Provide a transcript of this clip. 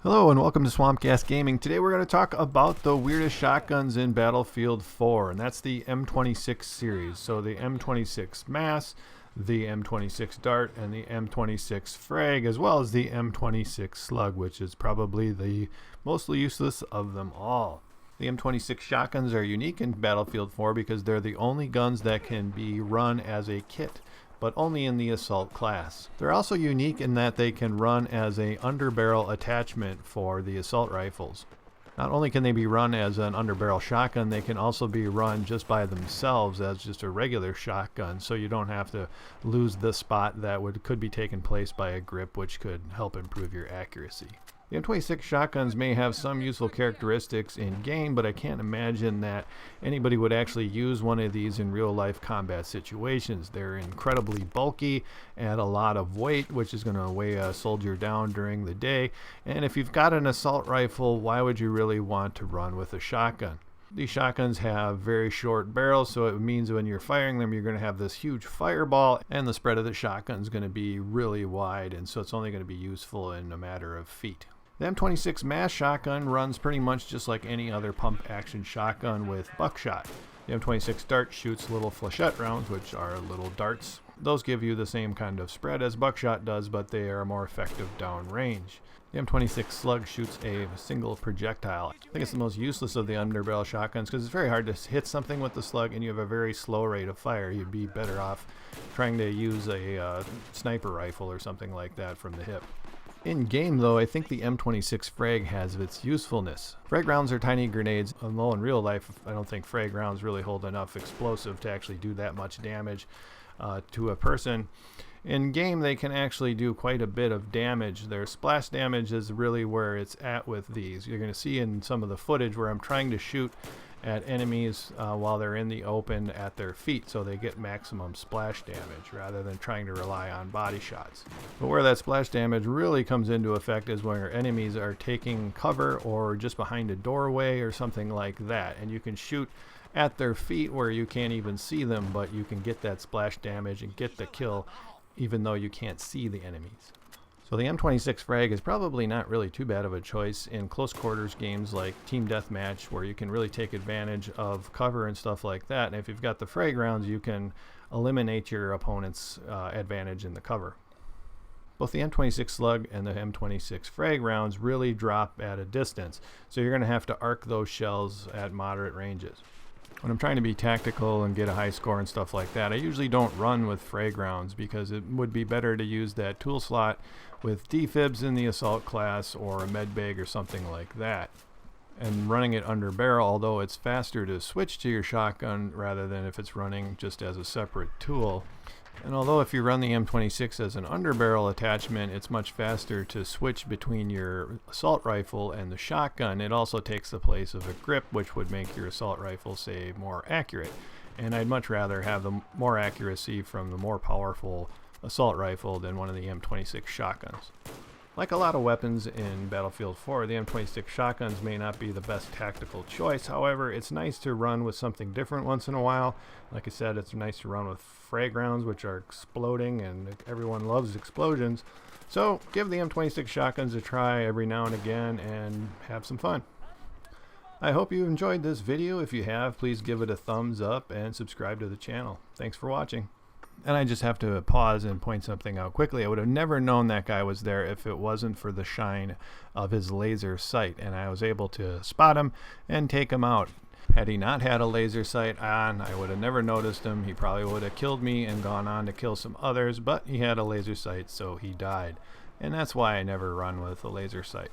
Hello and welcome to Swamp Gas Gaming. Today we're going to talk about the weirdest shotguns in Battlefield 4, and that's the M26 series. So the M26 Mass, the M26 Dart, and the M26 Frag, as well as the M26 Slug, which is probably the mostly useless of them all. The M26 shotguns are unique in Battlefield 4 because they're the only guns that can be run as a kit, but only in the assault class. They're also unique in that they can run as a underbarrel attachment for the assault rifles. Not only can they be run as an underbarrel shotgun, they can also be run just by themselves as just a regular shotgun, so you don't have to lose the spot that could be taken place by a grip, which could help improve your accuracy. The M26 shotguns may have some useful characteristics in game, but I can't imagine that anybody would actually use one of these in real life combat situations. They're incredibly bulky, add a lot of weight, which is going to weigh a soldier down during the day. And if you've got an assault rifle, why would you really want to run with a shotgun? These shotguns have very short barrels, so it means when you're firing them, you're going to have this huge fireball, and the spread of the shotgun is going to be really wide, and so it's only going to be useful in a matter of feet. The M26 Mass Shotgun runs pretty much just like any other pump-action shotgun with buckshot. The M26 Dart shoots little flechette rounds, which are little darts. Those give you the same kind of spread as buckshot does, but they are more effective downrange. The M26 Slug shoots a single projectile. I think it's the most useless of the underbarrel shotguns because it's very hard to hit something with the Slug and you have a very slow rate of fire. You'd be better off trying to use a sniper rifle or something like that from the hip. In game though, I think the M26 Frag has its usefulness. Frag rounds are tiny grenades, although in real life I don't think frag rounds really hold enough explosive to actually do that much damage to a person. In game they can actually do quite a bit of damage. Their splash damage is really where it's at with these. You're going to see in some of the footage where I'm trying to shoot at enemies while they're in the open at their feet, so they get maximum splash damage rather than trying to rely on body shots. But where that splash damage really comes into effect is when enemies are taking cover or just behind a doorway or something like that, and you can shoot at their feet where you can't even see them, but you can get that splash damage and get the kill even though you can't see the enemies. So the M26 Frag is probably not really too bad of a choice in close quarters games like Team Deathmatch, where you can really take advantage of cover and stuff like that. And if you've got the Frag rounds, you can eliminate your opponent's advantage in the cover. Both the M26 Slug and the M26 Frag rounds really drop at a distance, so you're going to have to arc those shells at moderate ranges. When I'm trying to be tactical and get a high score and stuff like that, I usually don't run with frag rounds because it would be better to use that tool slot with defibs in the assault class or a med bag or something like that. And running it under barrel, although it's faster to switch to your shotgun rather than if it's running just as a separate tool. And although if you run the M26 as an underbarrel attachment, it's much faster to switch between your assault rifle and the shotgun, it also takes the place of a grip, which would make your assault rifle, say, more accurate. And I'd much rather have the more accuracy from the more powerful assault rifle than one of the M26 shotguns. Like a lot of weapons in Battlefield 4, the M26 shotguns may not be the best tactical choice. However, it's nice to run with something different once in a while. Like I said, it's nice to run with frag rounds, which are exploding, and everyone loves explosions. So give the M26 shotguns a try every now and again and have some fun. I hope you enjoyed this video. If you have, please give it a thumbs up and subscribe to the channel. Thanks for watching. And I just have to pause and point something out quickly. I would have never known that guy was there if it wasn't for the shine of his laser sight, and I was able to spot him and take him out. Had he not had a laser sight on, I would have never noticed him. He probably would have killed me and gone on to kill some others, but he had a laser sight, so he died. And that's why I never run with a laser sight.